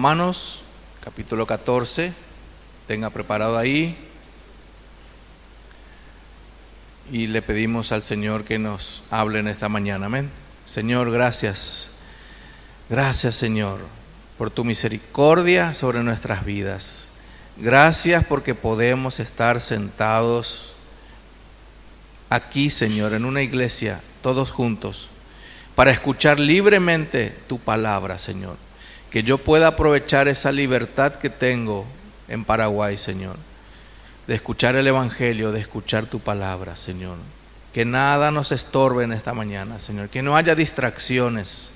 Romanos, capítulo 14, tenga preparado ahí. Y le pedimos al Señor que nos hable en esta mañana. Amén. Señor, gracias. Gracias, Señor, por tu misericordia sobre nuestras vidas. Gracias porque podemos estar sentados aquí, Señor, en una iglesia, todos juntos, para escuchar libremente tu palabra, Señor. Que yo pueda aprovechar esa libertad que tengo en Paraguay, Señor, de escuchar el Evangelio, de escuchar tu palabra, Señor. Que nada nos estorbe en esta mañana, Señor. Que no haya distracciones,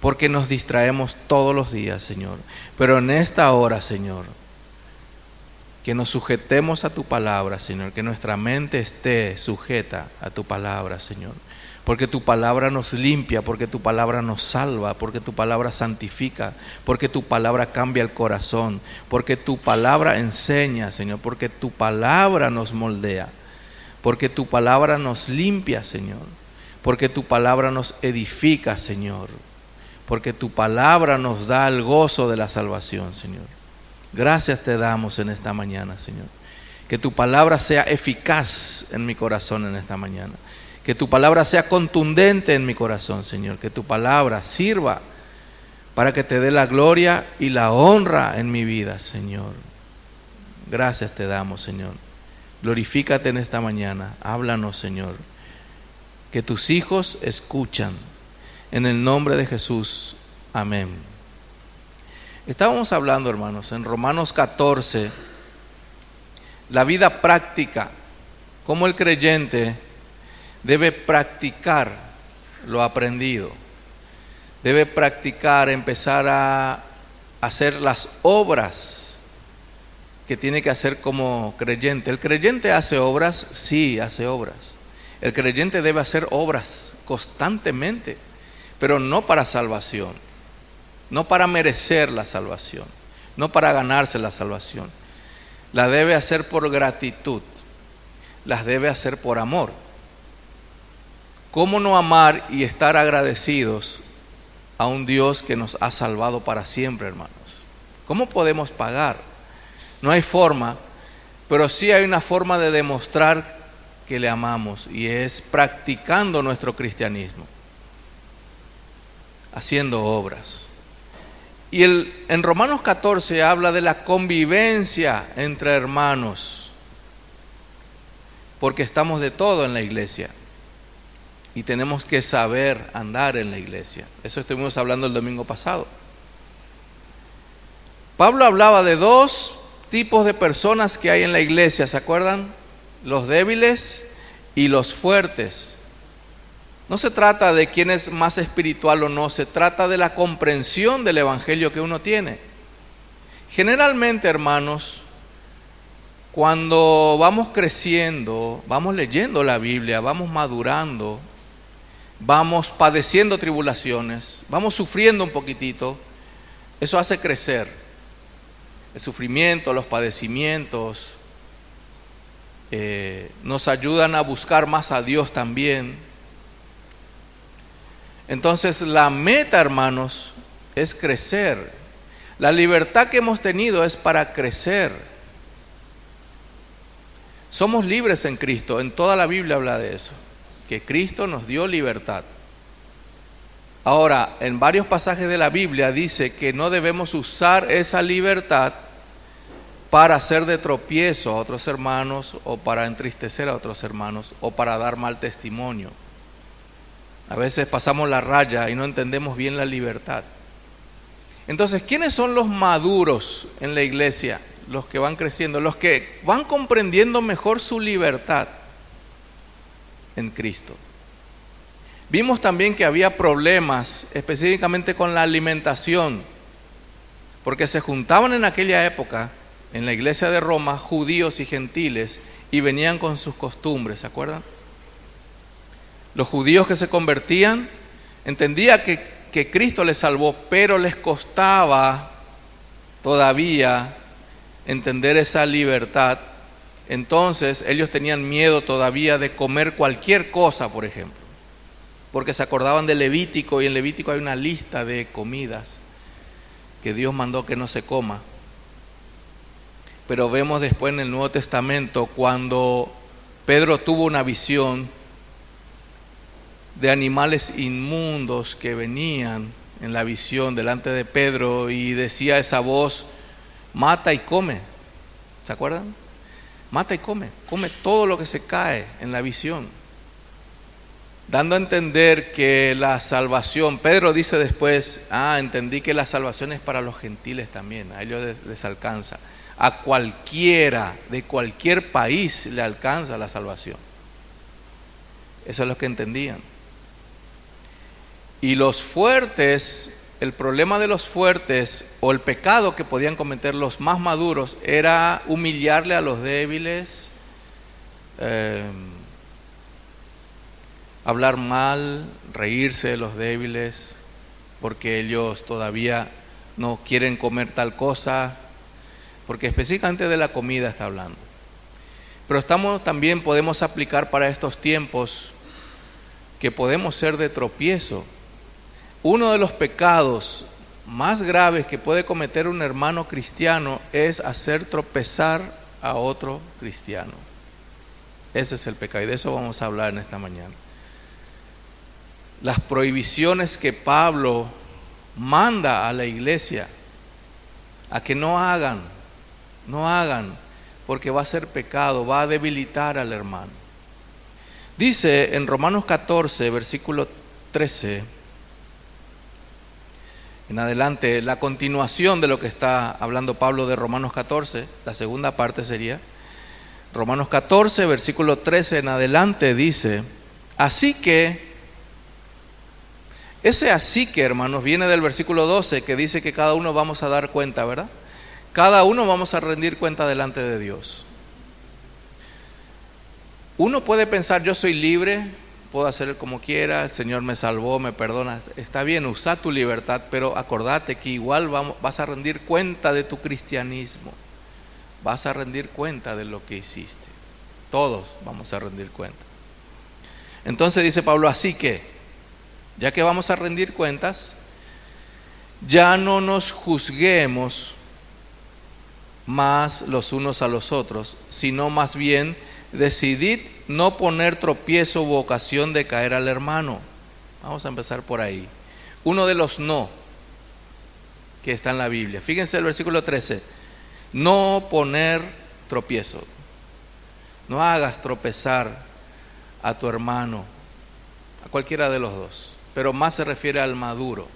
porque nos distraemos todos los días, Señor. Pero en esta hora, Señor, que nos sujetemos a tu palabra, Señor. Que nuestra mente esté sujeta a tu palabra, Señor. Porque tu palabra nos limpia, porque tu palabra nos salva, porque tu palabra santifica, porque tu palabra cambia el corazón, porque tu palabra enseña, Señor, porque tu palabra nos moldea, porque tu palabra nos limpia, Señor, porque tu palabra nos edifica, Señor, porque tu palabra nos da el gozo de la salvación, Señor. Gracias te damos en esta mañana, Señor. Que tu palabra sea eficaz en mi corazón en esta mañana. Que tu palabra sea contundente en mi corazón, Señor. Que tu palabra sirva para que te dé la gloria y la honra en mi vida, Señor. Gracias te damos, Señor. Glorifícate en esta mañana. Háblanos, Señor. Que tus hijos escuchan. En el nombre de Jesús. Amén. Estábamos hablando, hermanos, en Romanos 14, la vida práctica, cómo el creyente debe practicar lo aprendido. Debe practicar, empezar a hacer las obras que tiene que hacer como creyente. ¿El creyente hace obras? Sí, hace obras. El creyente debe hacer obras constantemente, pero no para salvación, no para merecer la salvación, no para ganarse la salvación. La debe hacer por gratitud, las debe hacer por amor. ¿Cómo no amar y estar agradecidos a un Dios que nos ha salvado para siempre, hermanos? ¿Cómo podemos pagar? No hay forma, pero sí hay una forma de demostrar que le amamos, y es practicando nuestro cristianismo, haciendo obras. Y en Romanos 14 habla de la convivencia entre hermanos, porque estamos de todo en la iglesia. Y tenemos que saber andar en la iglesia. Eso estuvimos hablando el domingo pasado. Pablo hablaba de dos tipos de personas que hay en la iglesia, ¿se acuerdan? Los débiles y los fuertes. No se trata de quién es más espiritual o no, se trata de la comprensión del evangelio que uno tiene. Generalmente, hermanos, cuando vamos creciendo, vamos leyendo la Biblia, vamos madurando, vamos padeciendo tribulaciones, vamos sufriendo un poquitito, eso hace crecer. El sufrimiento, los padecimientos nos ayudan a buscar más a Dios también. Entonces la meta, hermanos, es crecer. La libertad que hemos tenido es para crecer. Somos libres en Cristo, en toda la Biblia habla de eso, que Cristo nos dio libertad. Ahora, en varios pasajes de la Biblia dice que no debemos usar esa libertad para hacer de tropiezo a otros hermanos, o para entristecer a otros hermanos, o para dar mal testimonio. A veces pasamos la raya y no entendemos bien la libertad. Entonces, ¿quiénes son los maduros en la iglesia? Los que van creciendo, los que van comprendiendo mejor su libertad en Cristo. Vimos también que había problemas específicamente con la alimentación, porque se juntaban en aquella época en la iglesia de Roma judíos y gentiles y venían con sus costumbres, ¿se acuerdan? Los judíos que se convertían entendían que Cristo les salvó, pero les costaba todavía entender esa libertad. Entonces ellos tenían miedo todavía de comer cualquier cosa, por ejemplo, porque se acordaban de Levítico, y en Levítico hay una lista de comidas que Dios mandó que no se coma. Pero vemos después en el Nuevo Testamento cuando Pedro tuvo una visión de animales inmundos que venían en la visión delante de Pedro y decía esa voz: mata y come. ¿Se acuerdan? Mata y come todo lo que se cae en la visión, dando a entender que la salvación, Pedro dice después, entendí que la salvación es para los gentiles también, a ellos les alcanza, a cualquiera, de cualquier país le alcanza la salvación. Eso es lo que entendían. Y los fuertes, el problema de los fuertes o el pecado que podían cometer los más maduros era humillarle a los débiles, hablar mal, reírse de los débiles, porque ellos todavía no quieren comer tal cosa, porque específicamente de la comida está hablando. Pero también podemos aplicar para estos tiempos que podemos ser de tropiezo. Uno de los pecados más graves que puede cometer un hermano cristiano es hacer tropezar a otro cristiano. Ese es el pecado y de eso vamos a hablar en esta mañana. Las prohibiciones que Pablo manda a la iglesia a que no hagan, porque va a ser pecado, va a debilitar al hermano. Dice en Romanos 14, versículo 13, en adelante, la continuación de lo que está hablando Pablo de Romanos 14, la segunda parte sería, Romanos 14, versículo 13 en adelante dice, así que, ese así que, hermanos, viene del versículo 12 que dice que cada uno vamos a dar cuenta, ¿verdad? Cada uno vamos a rendir cuenta delante de Dios. Uno puede pensar, yo soy libre, puedo hacer como quiera, el Señor me salvó, me perdona. Está bien, usa tu libertad, pero acordate que igual vas a rendir cuenta de tu cristianismo. Vas a rendir cuenta de lo que hiciste. Todos vamos a rendir cuenta. Entonces dice Pablo, así que, ya que vamos a rendir cuentas, ya no nos juzguemos más los unos a los otros, sino más bien decidid no poner tropiezo u ocasión de caer al hermano. Vamos a empezar por ahí. Uno de los no que está en la Biblia. Fíjense el versículo 13. No poner tropiezo. No hagas tropezar a tu hermano, a cualquiera de los dos, pero más se refiere al maduro.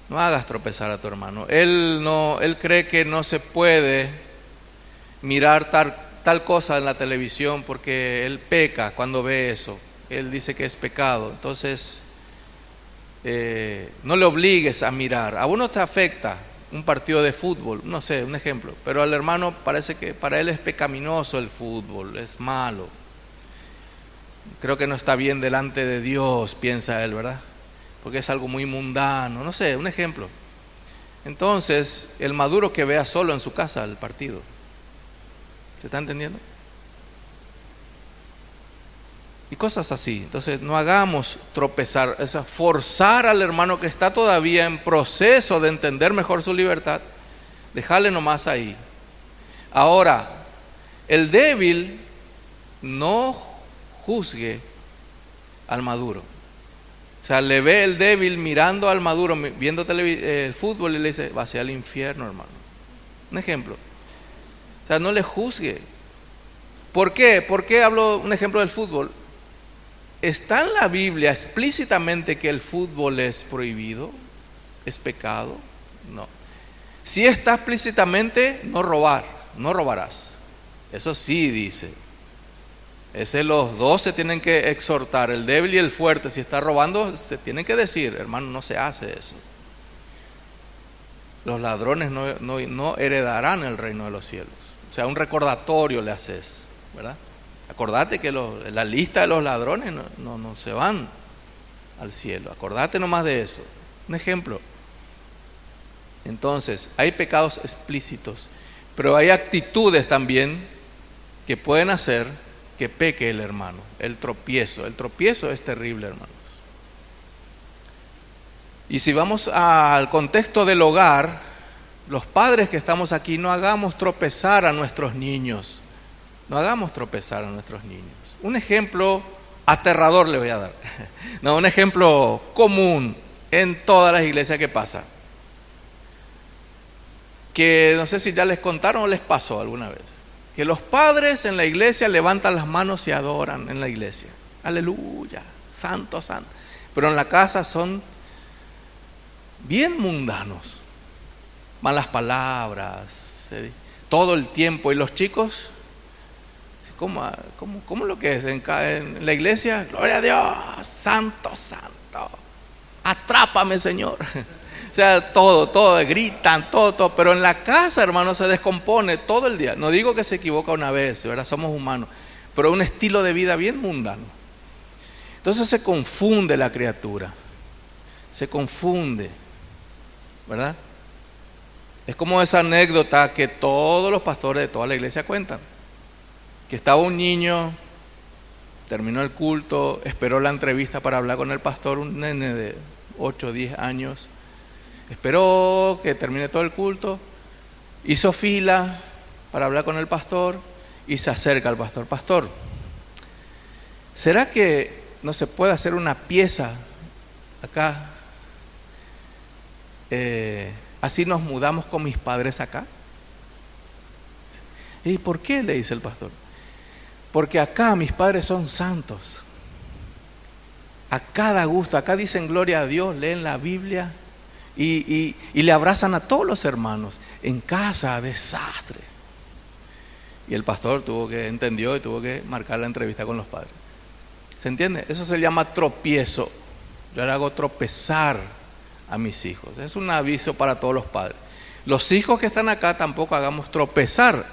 No hagas tropezar a tu hermano. Él cree que no se puede mirar tal cosa en la televisión porque él peca cuando ve eso. Él dice que es pecado. Entonces, no le obligues a mirar. A uno te afecta un partido de fútbol, no sé, un ejemplo, pero al hermano parece que para él es pecaminoso el fútbol, es malo. Creo que no está bien delante de Dios, piensa él, ¿verdad? Porque es algo muy mundano, no sé, un ejemplo. Entonces, el maduro que vea solo en su casa el partido. ¿Se está entendiendo? Y cosas así. Entonces, no hagamos tropezar, forzar al hermano que está todavía en proceso de entender mejor su libertad, dejarle nomás ahí. Ahora, el débil no juzgue al maduro. O sea, le ve el débil mirando al maduro, viendo el fútbol y le dice, va hacia el infierno, hermano. Un ejemplo. O sea, no le juzgue. ¿Por qué? ¿Por qué hablo un ejemplo del fútbol? ¿Está en la Biblia explícitamente que el fútbol es prohibido? ¿Es pecado? No. Si está explícitamente, no robarás. Eso sí dice. Los dos se tienen que exhortar, el débil y el fuerte. Si está robando, se tienen que decir, hermano, no se hace eso. Los ladrones no heredarán el reino de los cielos. O sea, un recordatorio le haces, ¿verdad? Acordate que la lista de los ladrones no se van al cielo. Acordate nomás de eso. Un ejemplo. Entonces, hay pecados explícitos, pero hay actitudes también que pueden hacer que peque el hermano. El tropiezo es terrible, hermanos. Y si vamos al contexto del hogar, los padres que estamos aquí, no hagamos tropezar a nuestros niños. No hagamos tropezar a nuestros niños. Un ejemplo aterrador le voy a dar. No, un ejemplo común en todas las iglesias que pasa. Que no sé si ya les contaron o les pasó alguna vez. Que los padres en la iglesia levantan las manos y adoran en la iglesia. Aleluya, santo, santo. Pero en la casa son bien mundanos. Malas palabras, todo el tiempo. Y los chicos, ¿cómo lo que es? En la iglesia, gloria a Dios, santo, santo. Atrápame, Señor. O sea, todo, gritan, todo. Pero en la casa, hermano, se descompone todo el día. No digo que se equivoca una vez, ¿verdad? Somos humanos. Pero un estilo de vida bien mundano. Entonces se confunde la criatura. Se confunde, ¿verdad? Es como esa anécdota que todos los pastores de toda la iglesia cuentan. Que estaba un niño, terminó el culto, esperó la entrevista para hablar con el pastor, un nene de 8 o 10 años. Esperó que termine todo el culto, hizo fila para hablar con el pastor y se acerca al pastor. Pastor, ¿será que no se puede hacer una pieza acá? Así nos mudamos con mis padres acá. ¿Y por qué? Le dice el pastor. Porque acá mis padres son santos. Acá da gusto, acá dicen gloria a Dios, leen la Biblia y le abrazan a todos los hermanos. En casa, desastre. Y el pastor entendió y tuvo que marcar la entrevista con los padres. ¿Se entiende? Eso se llama tropiezo. Yo le hago tropezar a mis hijos. Es un aviso para todos los padres. Los hijos que están acá tampoco hagamos tropezar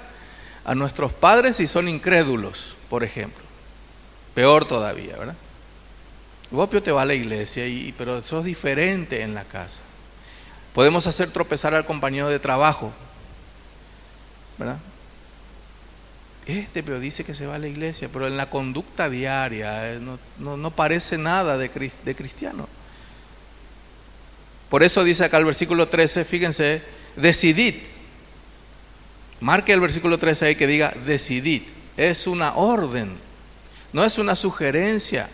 a nuestros padres si son incrédulos, por ejemplo. Peor todavía, ¿verdad? Vos te vas a la iglesia, pero eso es diferente en la casa. Podemos hacer tropezar al compañero de trabajo, ¿verdad? Pero dice que se va a la iglesia, pero en la conducta diaria no parece nada de cristiano. Por eso dice acá el versículo 13, fíjense, decidid. Marque el versículo 13 ahí que diga decidid. Es una orden, no es una sugerencia.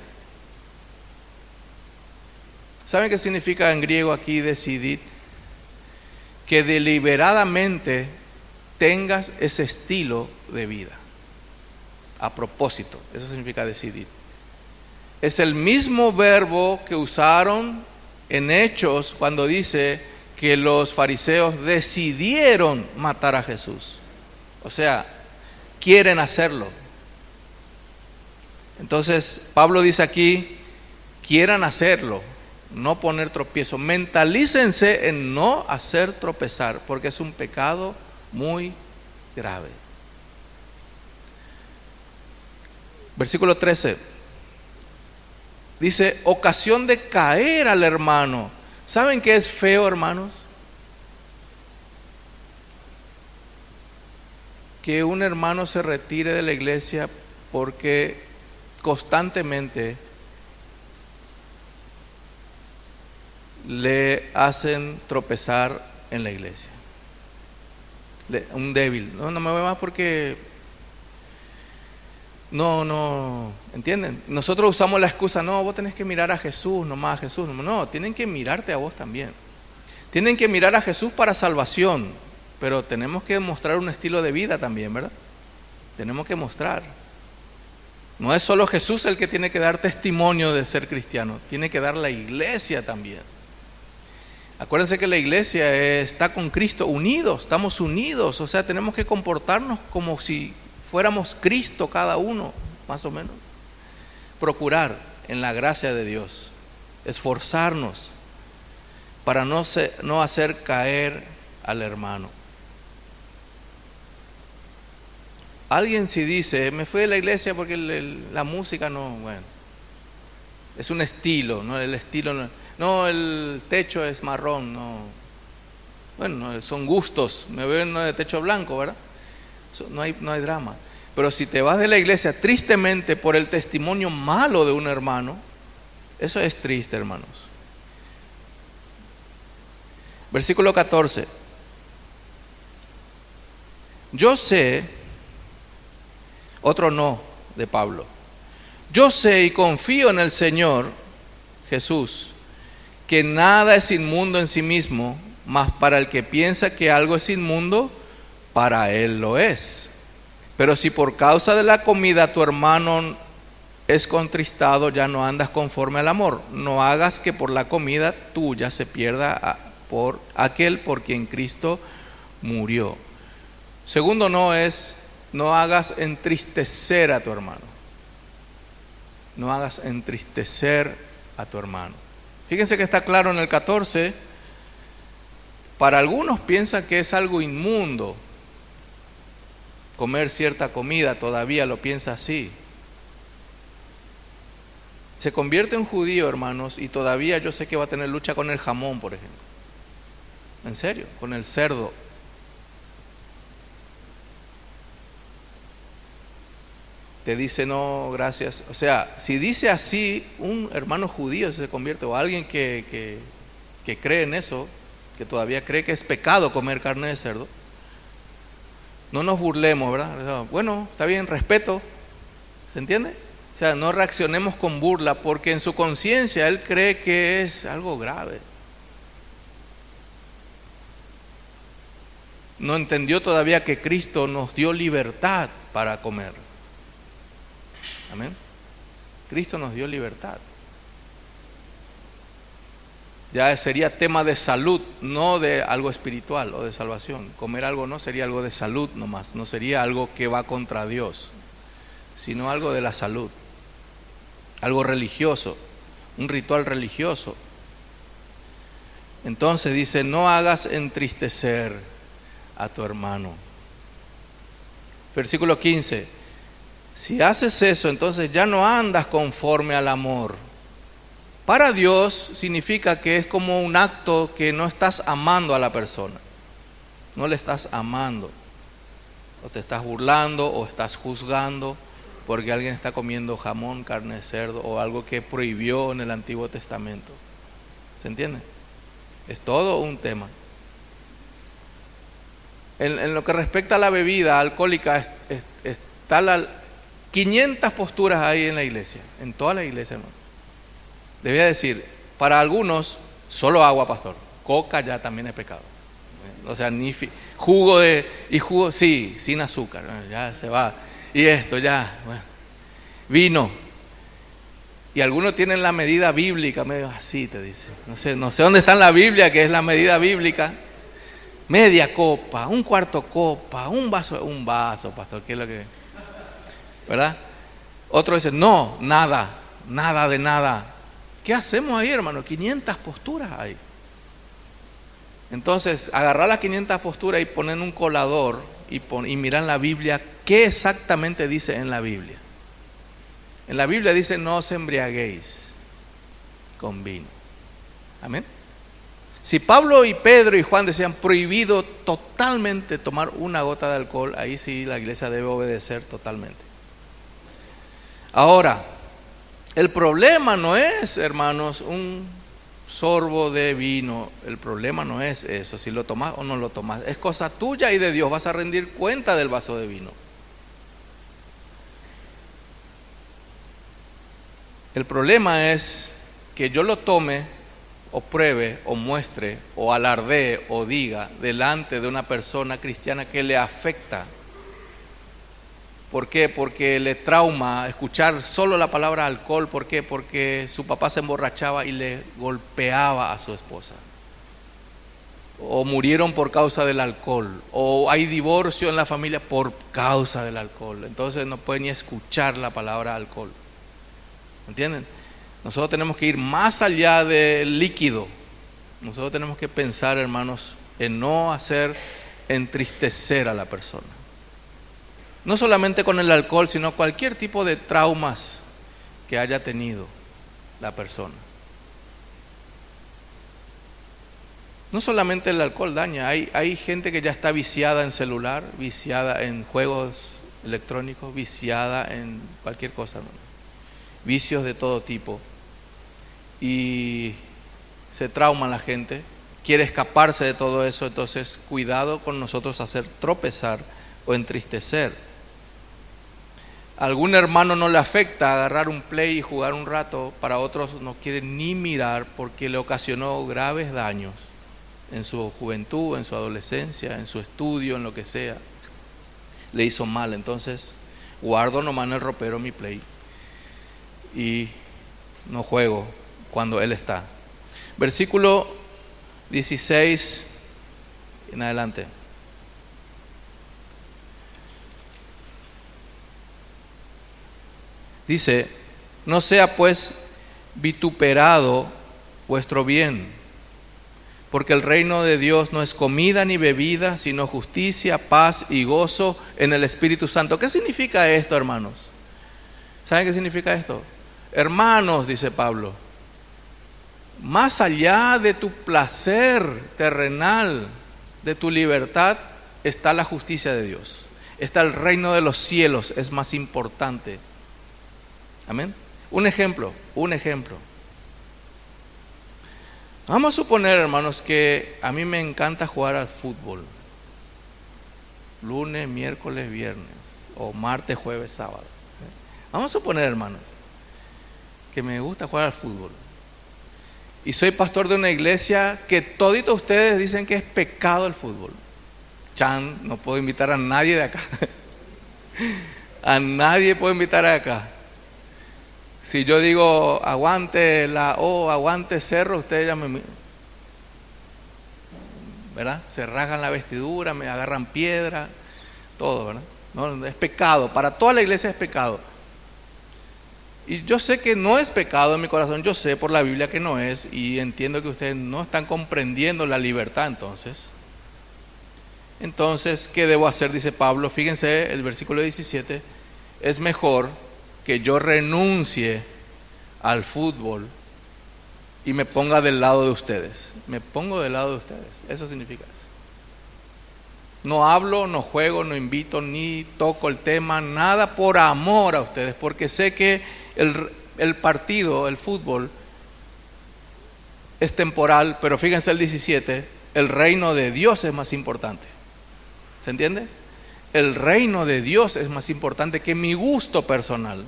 ¿Saben qué significa en griego aquí decidid? Que deliberadamente tengas ese estilo de vida. A propósito, eso significa decidir. Es el mismo verbo que usaron en Hechos cuando dice que los fariseos decidieron matar a Jesús. O sea, quieren hacerlo. Entonces, Pablo dice aquí, quieran hacerlo, no poner tropiezo. Mentalícense en no hacer tropezar, porque es un pecado muy grave. Versículo 13. Dice, ocasión de caer al hermano. ¿Saben qué es feo, hermanos? Que un hermano se retire de la iglesia porque constantemente le hacen tropezar en la iglesia. Un débil. No me voy más porque no, ¿entienden? Nosotros usamos la excusa, no, vos tenés que mirar a Jesús, nomás a Jesús. No, tienen que mirarte a vos también. Tienen que mirar a Jesús para salvación, pero tenemos que mostrar un estilo de vida también, ¿verdad? Tenemos que mostrar. No es solo Jesús el que tiene que dar testimonio de ser cristiano, tiene que dar la iglesia también. Acuérdense que la iglesia está con Cristo unidos, estamos unidos, o sea, tenemos que comportarnos como si fuéramos Cristo cada uno, más o menos. Procurar en la gracia de Dios, esforzarnos para no hacer caer al hermano. Alguien si dice, me fui de la iglesia porque la música no, bueno, es un estilo, no, el estilo no, el techo es marrón, no, bueno, son gustos, me veo en de techo blanco, ¿verdad? No hay drama. Pero si te vas de la iglesia tristemente por el testimonio malo de un hermano, eso es triste, hermanos. Versículo 14. Yo sé, otro no de Pablo. Yo sé y confío en el Señor Jesús, que nada es inmundo en sí mismo, mas para el que piensa que algo es inmundo, para él lo es. Pero si por causa de la comida tu hermano es contristado, ya no andas conforme al amor. No hagas que por la comida tuya se pierda por aquel por quien Cristo murió. Segundo no es, no hagas entristecer a tu hermano. No hagas entristecer a tu hermano. Fíjense que está claro en el 14. Para algunos piensan que es algo inmundo comer cierta comida, todavía lo piensa así. Se convierte en judío, hermanos, y todavía yo sé que va a tener lucha con el jamón, por ejemplo. En serio, con el cerdo. Te dice no, gracias. O sea, si dice así, un hermano judío se convierte, o alguien que cree en eso, que todavía cree que es pecado comer carne de cerdo, no nos burlemos, ¿verdad? Bueno, está bien, respeto, ¿se entiende? O sea, no reaccionemos con burla, porque en su conciencia él cree que es algo grave. No entendió todavía que Cristo nos dio libertad para comer. Amén. Cristo nos dio libertad. Ya sería tema de salud, no de algo espiritual o de salvación. Comer algo no sería algo de salud nomás, no sería algo que va contra Dios, sino algo de la salud, algo religioso, un ritual religioso. Entonces dice, no hagas entristecer a tu hermano. Versículo 15. Si haces eso, entonces ya no andas conforme al amor. Para Dios significa que es como un acto que no estás amando a la persona. No le estás amando. O te estás burlando o estás juzgando porque alguien está comiendo jamón, carne de cerdo o algo que prohibió en el Antiguo Testamento. ¿Se entiende? Es todo un tema. En lo que respecta a la bebida alcohólica, está 500 posturas ahí en la iglesia, en toda la iglesia, hermano. Debía decir, para algunos, solo agua, pastor. Coca ya también es pecado. O sea, ni jugo jugo, sí, sin azúcar, ya se va. Y esto ya, bueno. Vino. Y algunos tienen la medida bíblica, medio así te dice. No sé dónde está en la Biblia, que es la medida bíblica. Media copa, un cuarto copa, un vaso, pastor, ¿qué es lo que? ¿Verdad? Otro dice, no, nada de nada. ¿Qué hacemos ahí, hermano? 500 posturas hay. Entonces, agarrar las 500 posturas y poner en un colador y mirar en la Biblia qué exactamente dice en la Biblia. En la Biblia dice, no os embriaguéis con vino. Amén. Si Pablo y Pedro y Juan decían prohibido totalmente tomar una gota de alcohol, ahí sí la iglesia debe obedecer totalmente. Ahora, el problema no es, hermanos, un sorbo de vino. El problema no es eso, si lo tomas o no lo tomas. Es cosa tuya y de Dios. Vas a rendir cuenta del vaso de vino. El problema es que yo lo tome o pruebe o muestre o alardee o diga delante de una persona cristiana que le afecta. ¿Por qué? Porque le trauma escuchar solo la palabra alcohol. ¿Por qué? Porque su papá se emborrachaba y le golpeaba a su esposa. O murieron por causa del alcohol. O hay divorcio en la familia por causa del alcohol. Entonces no puede ni escuchar la palabra alcohol. ¿Entienden? Nosotros tenemos que ir más allá del líquido. Nosotros tenemos que pensar, hermanos, en no hacer entristecer a la persona. No solamente con el alcohol, sino cualquier tipo de traumas que haya tenido la persona. No solamente el alcohol daña, hay gente que ya está viciada en celular, viciada en juegos electrónicos, viciada en cualquier cosa, ¿no? Vicios de todo tipo. Y se trauma la gente quiere escaparse de todo eso. Entonces, cuidado con nosotros hacer tropezar o entristecer. A algún hermano no le afecta agarrar un play y jugar un rato, para otros no quiere ni mirar porque le ocasionó graves daños en su juventud, en su adolescencia, en su estudio, en lo que sea. Le hizo mal. Entonces, guardo nomás en el ropero mi play y no juego cuando él está. Versículo 16 en adelante. Dice: no sea pues vituperado vuestro bien, porque el reino de Dios no es comida ni bebida, sino justicia, paz y gozo en el Espíritu Santo. ¿Qué significa esto, hermanos? ¿Saben qué significa esto? Hermanos, dice Pablo, más allá de tu placer terrenal, de tu libertad, está la justicia de Dios. Está el reino de los cielos, es más importante. Amén. Un ejemplo. Vamos a suponer, hermanos, que a mí me encanta jugar al fútbol. Lunes, miércoles, viernes, o martes, jueves, sábado. Vamos a suponer, hermanos, que me gusta jugar al fútbol. Y soy pastor de una iglesia que toditos ustedes dicen que es pecado el fútbol. No puedo invitar a nadie de acá. A nadie puedo invitar de acá. Si yo digo aguante la O, aguante Cerro, ustedes ya me, ¿verdad? Se rasgan la vestidura, me agarran piedra, todo, ¿verdad? No, es pecado, para toda la iglesia es pecado. Y yo sé que no es pecado en mi corazón, yo sé por la Biblia que no es, y entiendo que ustedes no están comprendiendo la libertad entonces. Entonces, ¿qué debo hacer? Dice Pablo, fíjense el versículo 17, es mejor que yo renuncie al fútbol y me ponga del lado de ustedes. Me pongo del lado de ustedes. Eso significa eso. No hablo, no juego, no invito, ni toco el tema, nada por amor a ustedes, porque sé que el partido, el fútbol, es temporal, pero fíjense el 17, el reino de Dios es más importante. ¿Se entiende? El reino de Dios es más importante que mi gusto personal.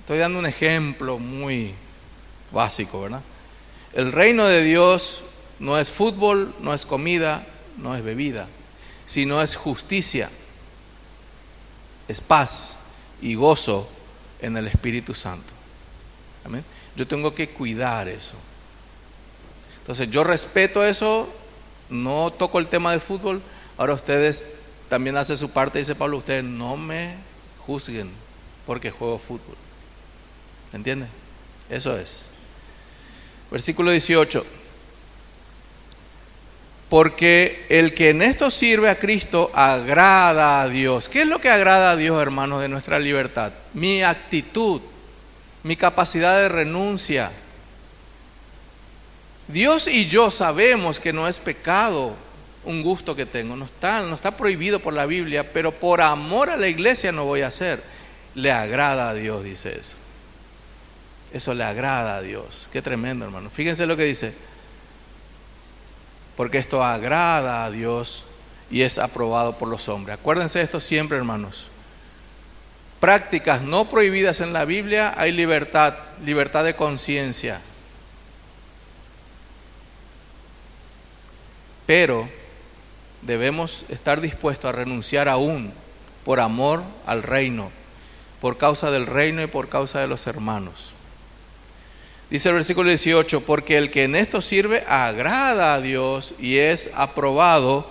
Estoy dando un ejemplo muy básico, ¿verdad? El reino de Dios no es fútbol, no es comida, no es bebida, sino es justicia, es paz y gozo en el Espíritu Santo. Amén. Yo tengo que cuidar eso. Entonces yo respeto eso, no toco el tema del fútbol. Ahora ustedes también hacen su parte, dice Pablo, ustedes no me juzguen porque juego fútbol. ¿Entienden? Eso es. Versículo 18. Porque el que en esto sirve a Cristo agrada a Dios. ¿Qué es lo que agrada a Dios, hermanos, de nuestra libertad? Mi actitud, mi capacidad de renuncia. Dios y yo sabemos que no es pecado un gusto que tengo, no está prohibido por la Biblia, pero por amor a la iglesia no voy a hacer. Le agrada a Dios, dice eso. Eso le agrada a Dios. Qué tremendo, hermano. Fíjense lo que dice. Porque esto agrada a Dios y es aprobado por los hombres. Acuérdense de esto siempre, hermanos. Prácticas no prohibidas en la Biblia, hay libertad de conciencia. Pero debemos estar dispuestos a renunciar aún por amor al reino, por causa del reino y por causa de los hermanos. Dice el versículo 18, porque el que en esto sirve agrada a Dios y es aprobado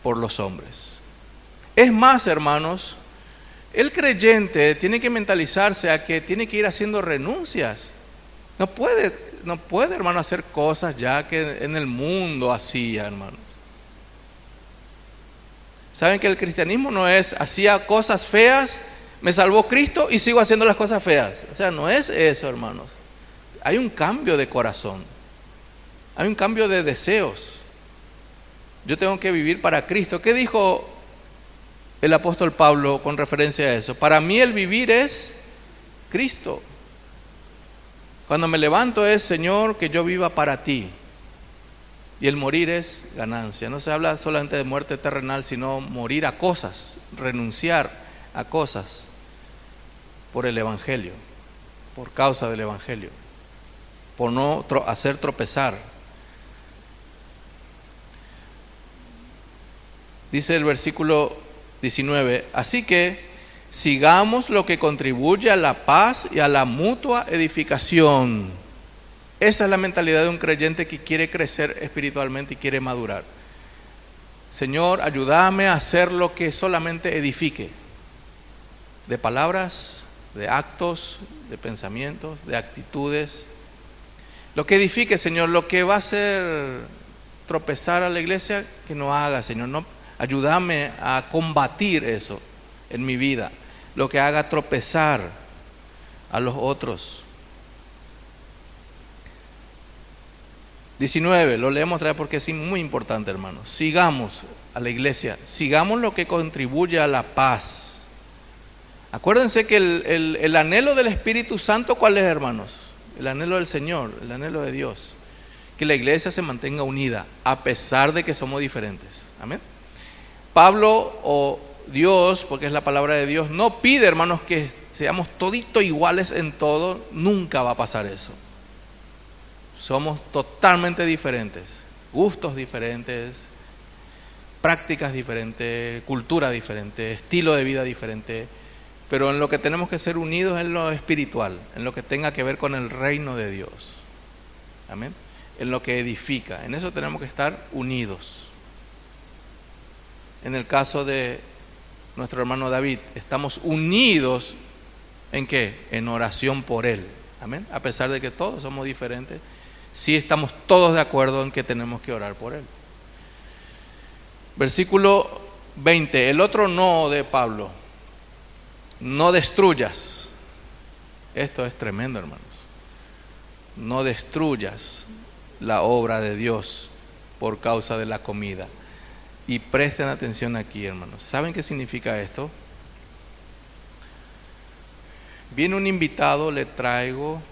por los hombres. Es más, hermanos, el creyente tiene que mentalizarse a que tiene que ir haciendo renuncias. No puede, hermano, hacer cosas ya que en el mundo hacía, hermanos. Saben que el cristianismo no es hacía cosas feas, me salvó Cristo y sigo haciendo las cosas feas. O sea, no es eso, hermanos. Hay un cambio de corazón, hay un cambio de deseos. Yo tengo que vivir para Cristo. ¿Qué dijo el apóstol Pablo con referencia a eso? Para mí el vivir es Cristo. Cuando me levanto es, Señor, que yo viva para ti. Y el morir es ganancia. No se habla solamente de muerte terrenal, sino morir a cosas, renunciar a cosas por el Evangelio, por causa del Evangelio, por no hacer tropezar. Dice el versículo 19, así que sigamos lo que contribuye a la paz y a la mutua edificación. Esa es la mentalidad de un creyente que quiere crecer espiritualmente y quiere madurar. Señor, ayúdame a hacer lo que solamente edifique, de palabras, de actos, de pensamientos, de actitudes. Lo que edifique, Señor, lo que va a hacer tropezar a la iglesia, que no haga, Señor. No, ayúdame a combatir eso en mi vida, lo que haga tropezar a los otros. 19, lo leemos otra vez porque es muy importante, hermanos. Sigamos a la iglesia, sigamos lo que contribuye a la paz. Acuérdense que el anhelo del Espíritu Santo, ¿cuál es, hermanos? El anhelo del Señor, el anhelo de Dios. Que la iglesia se mantenga unida, a pesar de que somos diferentes. Amén. Pablo, o Dios, porque es la palabra de Dios, no pide, hermanos, que seamos todito iguales en todo. Nunca va a pasar eso. Somos totalmente diferentes, gustos diferentes, prácticas diferentes, cultura diferente, estilo de vida diferente, pero en lo que tenemos que ser unidos es en lo espiritual, en lo que tenga que ver con el reino de Dios. Amén. En lo que edifica, en eso tenemos que estar unidos. En el caso de nuestro hermano David, estamos unidos ¿en qué? En oración por él. Amén. A pesar de que todos somos diferentes, sí estamos todos de acuerdo en que tenemos que orar por él. Versículo 20, el otro no de Pablo: no destruyas. Esto es tremendo, hermanos. No destruyas la obra de Dios por causa de la comida. Y presten atención aquí, hermanos. ¿Saben qué significa esto? Viene un invitado, le traigo,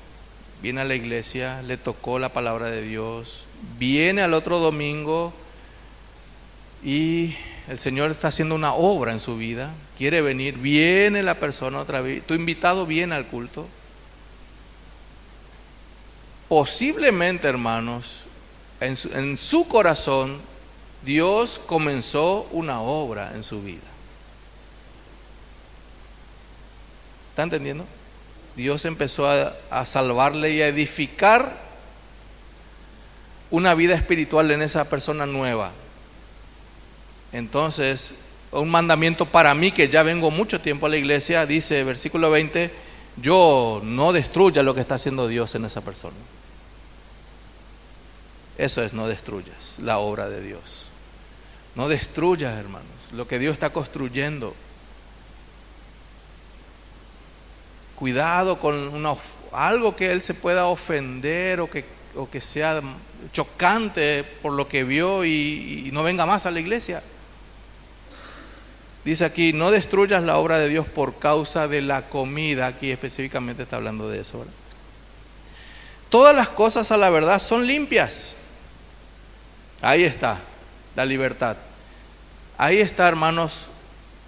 viene a la iglesia, le tocó la palabra de Dios, viene al otro domingo y el Señor está haciendo una obra en su vida, quiere venir, viene la persona otra vez, tu invitado viene al culto. Posiblemente, hermanos, en su corazón, Dios comenzó una obra en su vida. ¿Está entendiendo? Dios empezó a salvarle y a edificar una vida espiritual en esa persona nueva. Entonces, un mandamiento para mí, que ya vengo mucho tiempo a la iglesia, dice, versículo 20, yo no destruya lo que está haciendo Dios en esa persona. Eso es, no destruyas la obra de Dios. No destruyas, hermanos, lo que Dios está construyendo. Cuidado con algo que Él se pueda ofender o que sea chocante por lo que vio y no venga más a la iglesia. Dice aquí, no destruyas la obra de Dios por causa de la comida. Aquí específicamente está hablando de eso, ¿verdad? Todas las cosas a la verdad son limpias. Ahí está la libertad. Ahí está, hermanos,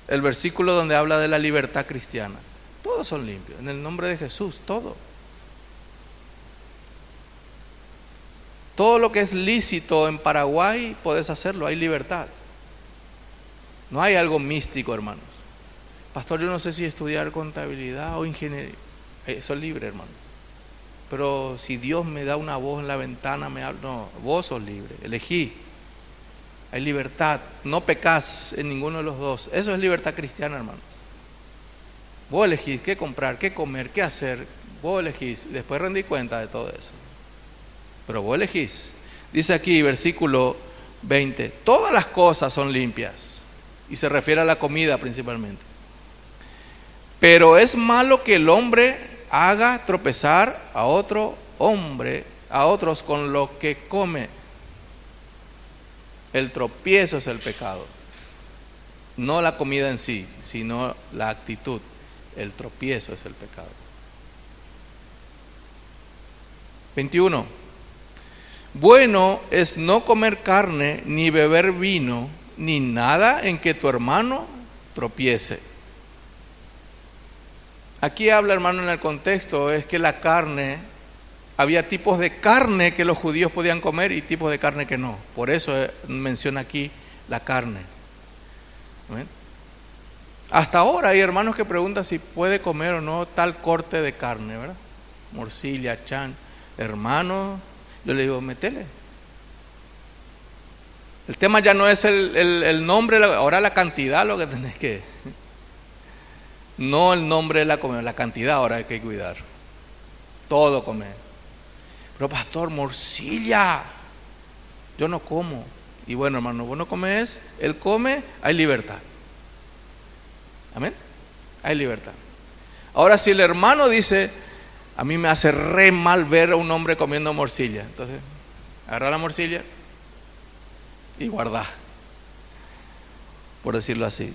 el versículo donde habla de la libertad cristiana. Todos son limpios, en el nombre de Jesús, todo. Todo lo que es lícito en Paraguay, puedes hacerlo, hay libertad. No hay algo místico, hermanos. Pastor, yo no sé si estudiar contabilidad o ingeniería. Eso es libre, hermano. Pero si Dios me da una voz en la ventana, me habla. No, vos sos libre, elegí. Hay libertad, no pecás en ninguno de los dos. Eso es libertad cristiana, hermanos. Vos elegís qué comprar, qué comer, qué hacer. Vos elegís, después rendí cuenta de todo eso. Pero vos elegís. Dice aquí, versículo 20, todas las cosas son limpias. Y se refiere a la comida principalmente. Pero es malo que el hombre haga tropezar a otro hombre, a otros con lo que come. El tropiezo es el pecado. No la comida en sí, sino la actitud. El tropiezo es el pecado. 21. Bueno es no comer carne, ni beber vino, ni nada en que tu hermano tropiece. Aquí habla, hermano, en el contexto, es que la carne, había tipos de carne que los judíos podían comer y tipos de carne que no. Por eso menciona aquí la carne. ¿Ven? Hasta ahora hay hermanos que preguntan si puede comer o no tal corte de carne, ¿verdad? Morcilla, chan. Hermano, yo le digo, métele. El tema ya no es el nombre, ahora la cantidad lo que tenés que... No el nombre de la comida, la cantidad ahora hay que cuidar. Todo comer. Pero pastor, morcilla, yo no como. Y bueno, hermano, vos no comes, él come, hay libertad. Amén. Hay libertad. Ahora, si el hermano dice, a mí me hace re mal ver a un hombre comiendo morcilla, entonces, agarra la morcilla y guarda, por decirlo así.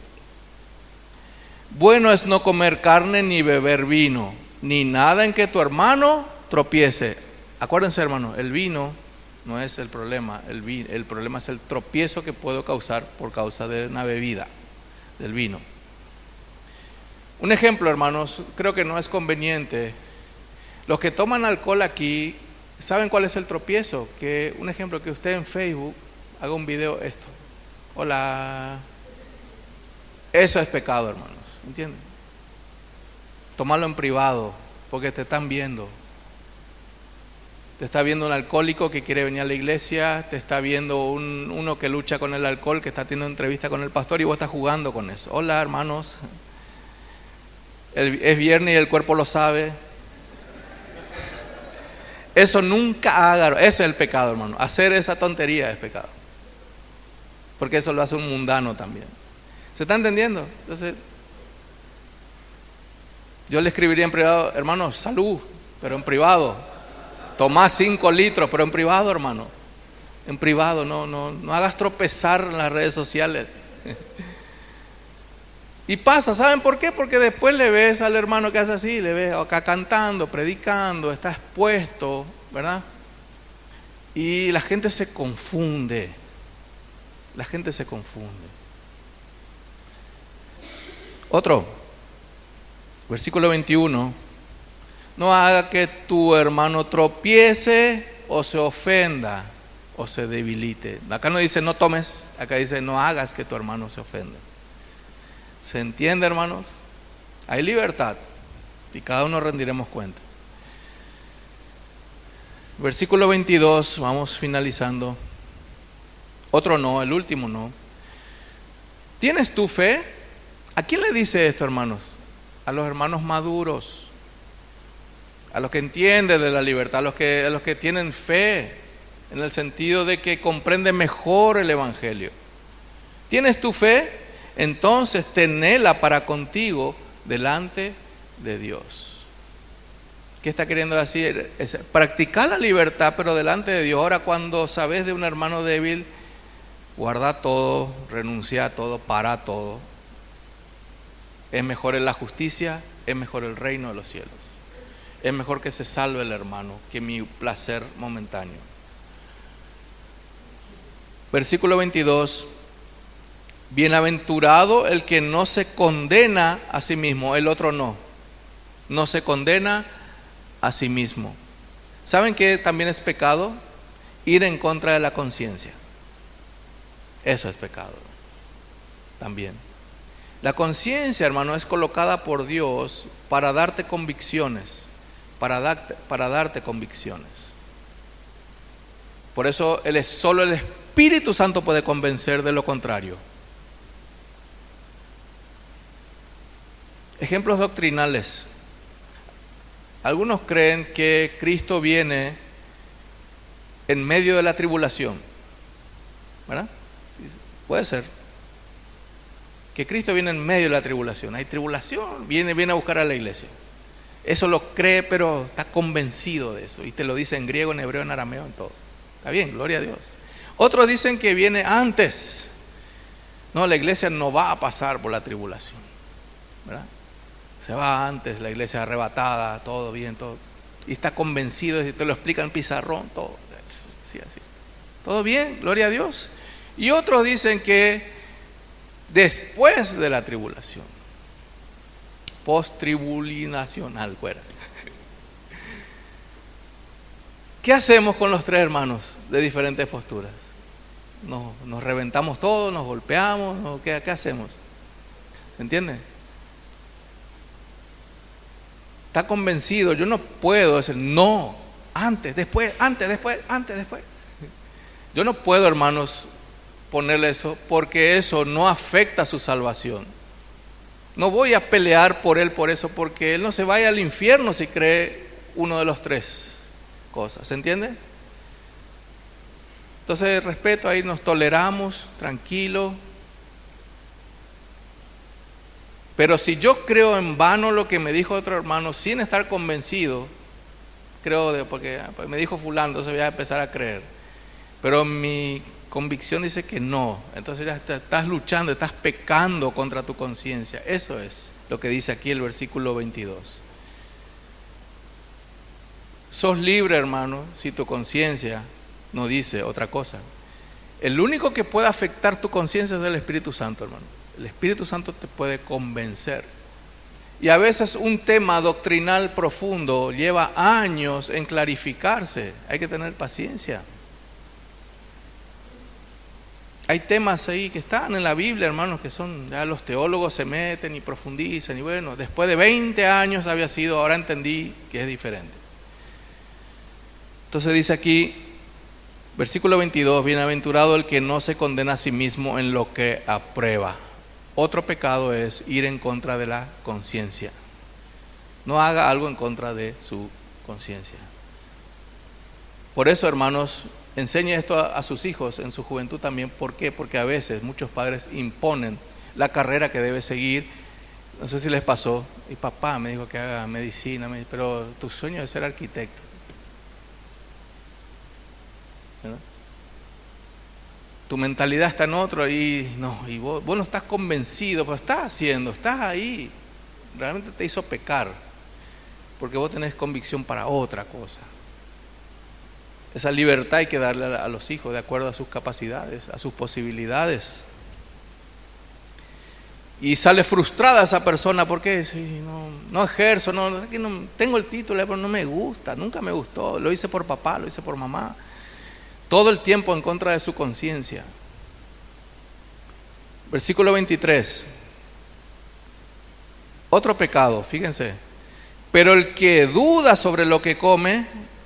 Bueno es no comer carne ni beber vino, ni nada en que tu hermano tropiece. Acuérdense, hermano, el vino no es el problema, el problema es el tropiezo que puedo causar por causa de una bebida, del vino. Un ejemplo, hermanos, creo que no es conveniente. Los que toman alcohol aquí, ¿saben cuál es el tropiezo? Que un ejemplo, que usted en Facebook haga un video esto. Hola. Eso es pecado, hermanos, ¿entienden? Tomarlo en privado, porque te están viendo. Te está viendo un alcohólico que quiere venir a la iglesia, te está viendo uno que lucha con el alcohol, que está teniendo entrevista con el pastor y vos estás jugando con eso. Hola, hermanos. Es viernes y el cuerpo lo sabe. Eso nunca haga, ese es el pecado, hermano. Hacer esa tontería es pecado. Porque eso lo hace un mundano también. ¿Se está entendiendo? Entonces, yo le escribiría en privado, hermano, salud, pero en privado. Tomá 5 litros, pero en privado, hermano. En privado, no hagas tropezar en las redes sociales. Y pasa, ¿saben por qué? Porque después le ves al hermano que hace así, le ves acá cantando, predicando, está expuesto, ¿verdad? Y la gente se confunde. La gente se confunde. Otro, versículo 21. No haga que tu hermano tropiece o se ofenda o se debilite. Acá no dice no tomes, acá dice no hagas que tu hermano se ofenda. ¿Se entiende, hermanos? Hay libertad y cada uno rendiremos cuenta. Versículo 22, vamos finalizando. Otro no, el último no. ¿Tienes tu fe? ¿A quién le dice esto, hermanos? A los hermanos maduros, a los que entienden de la libertad, a los que tienen fe, en el sentido de que comprenden mejor el Evangelio. ¿Tienes tu fe? Entonces tenela para contigo delante de Dios. ¿Qué está queriendo decir? Es practicar la libertad, pero delante de Dios. Ahora, cuando sabes de un hermano débil, guarda todo, renuncia a todo, para todo. Es mejor en la justicia, es mejor el reino de los cielos. Es mejor que se salve el hermano que mi placer momentáneo. Versículo 22. Bienaventurado el que no se condena a sí mismo, el otro no se condena a sí mismo. ¿Saben qué también es pecado? Ir en contra de la conciencia. Eso es pecado también. La conciencia, hermano, es colocada por Dios para darte convicciones, para darte convicciones. Por eso solo el Espíritu Santo puede convencer de lo contrario. Ejemplos doctrinales. Algunos creen que Cristo viene en medio de la tribulación, ¿verdad? Puede ser que Cristo viene en medio de la tribulación. Hay tribulación, viene a buscar a la iglesia. Eso lo cree, pero está convencido de eso. Y te lo dice en griego, en hebreo, en arameo, en todo. Está bien, gloria a Dios. Otros dicen que viene antes. No, la iglesia no va a pasar por la tribulación, ¿verdad? Se va antes, la iglesia arrebatada, todo bien, todo. Y está convencido, y te lo explica en pizarrón, todo. Sí, así. ¿Todo bien? Gloria a Dios. Y otros dicen que después de la tribulación, post-tribulinacional, fuera. ¿Qué hacemos con los tres hermanos de diferentes posturas? ¿Nos reventamos todos, nos golpeamos? ¿Qué hacemos? ¿Se entiende? Está convencido, yo no puedo decir no, antes, después. Yo no puedo, hermanos, ponerle eso, porque eso no afecta su salvación. No voy a pelear por él por eso, porque él no se vaya al infierno si cree uno de los tres cosas, ¿se entiende? Entonces, respeto, ahí nos toleramos, tranquilo. Pero si yo creo en vano lo que me dijo otro hermano, sin estar convencido, porque me dijo fulano, entonces voy a empezar a creer. Pero mi convicción dice que no. Entonces ya estás luchando, estás pecando contra tu conciencia. Eso es lo que dice aquí el versículo 22. Sos libre, hermano, si tu conciencia no dice otra cosa. El único que puede afectar tu conciencia es el Espíritu Santo, hermano. El Espíritu Santo te puede convencer. Y a veces un tema doctrinal profundo lleva años en clarificarse. Hay que tener paciencia. Hay temas ahí que están en la Biblia, hermanos, que son, ya los teólogos se meten y profundizan. Y bueno, después de 20 años había sido, ahora entendí que es diferente. Entonces dice aquí, versículo 22, bienaventurado el que no se condena a sí mismo en lo que aprueba. Otro pecado es ir en contra de la conciencia. No haga algo en contra de su conciencia. Por eso, hermanos, enseñe esto a sus hijos en su juventud también. ¿Por qué? Porque a veces muchos padres imponen la carrera que debe seguir. No sé si les pasó. Y papá me dijo que haga medicina, pero tu sueño es ser arquitecto. ¿Verdad? Tu mentalidad está en otro y vos no estás convencido, pero estás ahí. Realmente te hizo pecar, porque vos tenés convicción para otra cosa. Esa libertad hay que darle a los hijos de acuerdo a sus capacidades, a sus posibilidades. Y sale frustrada esa persona porque no ejerzo, no tengo el título, pero no me gusta, nunca me gustó, lo hice por papá, lo hice por mamá. Todo el tiempo en contra de su conciencia. Versículo 23. Otro pecado, fíjense. Pero el que duda sobre lo que come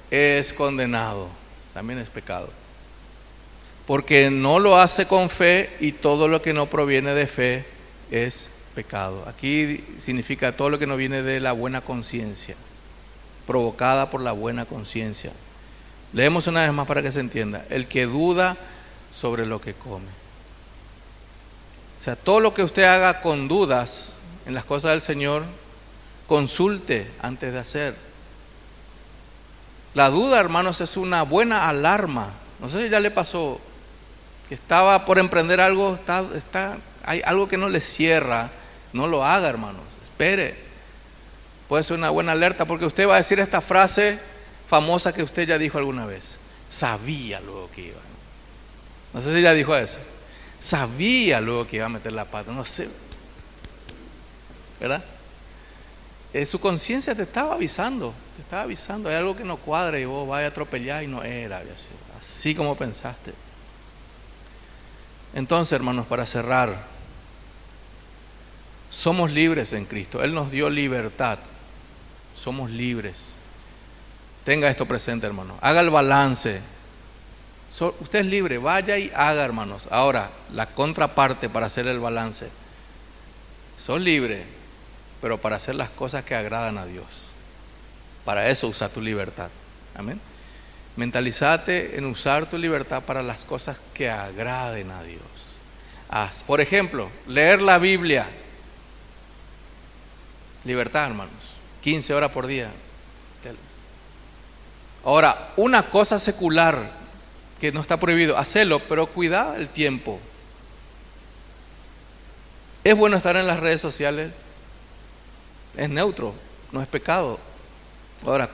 es condenado. También es pecado. Porque no lo hace con fe y todo lo que no proviene de fe es pecado. Aquí significa todo lo que no viene de la buena conciencia, provocada por la buena conciencia. Leemos una vez más para que se entienda. El que duda sobre lo que come. O sea, todo lo que usted haga con dudas en las cosas del Señor, consulte antes de hacer. La duda, hermanos, es una buena alarma. No sé si ya le pasó que estaba por emprender algo, hay algo que no le cierra. No lo haga, hermanos. Espere. Puede ser una buena alerta porque usted va a decir esta frase famosa que usted ya dijo alguna vez. Sabía luego que iba. No sé si ya dijo eso. Sabía luego que iba a meter la pata. No sé. ¿Verdad? Su conciencia te estaba avisando. Hay algo que no cuadra y vos vas a atropellar y no era así como pensaste. Entonces, hermanos, para cerrar, somos libres en Cristo. Él nos dio libertad. Somos libres. Tenga esto presente, hermano. Haga el balance. Usted es libre, vaya y haga, hermanos. Ahora, la contraparte para hacer el balance. Sos libre, pero para hacer las cosas que agradan a Dios. Para eso usa tu libertad. Amén. Mentalizate en usar tu libertad para las cosas que agraden a Dios. Por ejemplo, leer la Biblia. Libertad, hermanos. 15 horas por día. Ahora, una cosa secular que no está prohibido, hacerlo, pero cuidado el tiempo. ¿Es bueno estar en las redes sociales? Es neutro, no es pecado. Ahora,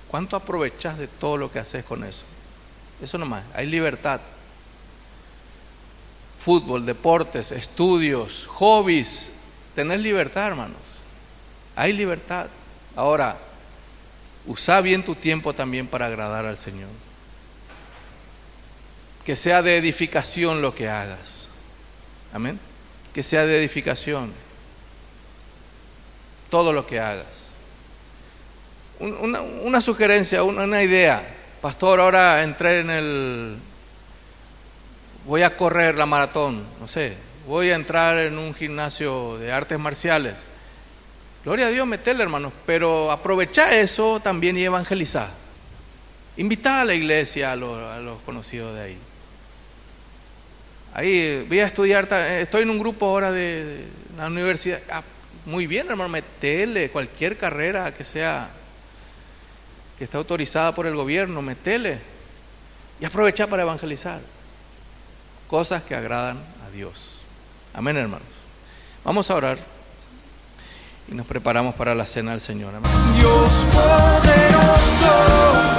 ¿cuánto aprovechas de todo lo que haces con eso? Eso nomás, hay libertad. Fútbol, deportes, estudios, hobbies, tenés libertad, hermanos. Hay libertad. Ahora, usa bien tu tiempo también para agradar al Señor. Que sea de edificación lo que hagas. Amén. Que sea de edificación todo lo que hagas. Una sugerencia, una idea. Pastor, ahora entré voy a correr la maratón, no sé, voy a entrar en un gimnasio de artes marciales. Gloria a Dios, metele, hermanos, pero aprovecha eso también y evangeliza. Invita a la iglesia, a los conocidos de ahí. Ahí voy a estudiar, estoy en un grupo ahora de la universidad. Muy bien, hermano, metele cualquier carrera que esté autorizada por el gobierno, metele y aprovecha para evangelizar. Cosas que agradan a Dios. Amén, hermanos. Vamos a orar y nos preparamos para la cena del Señor. Amén. Dios poderoso.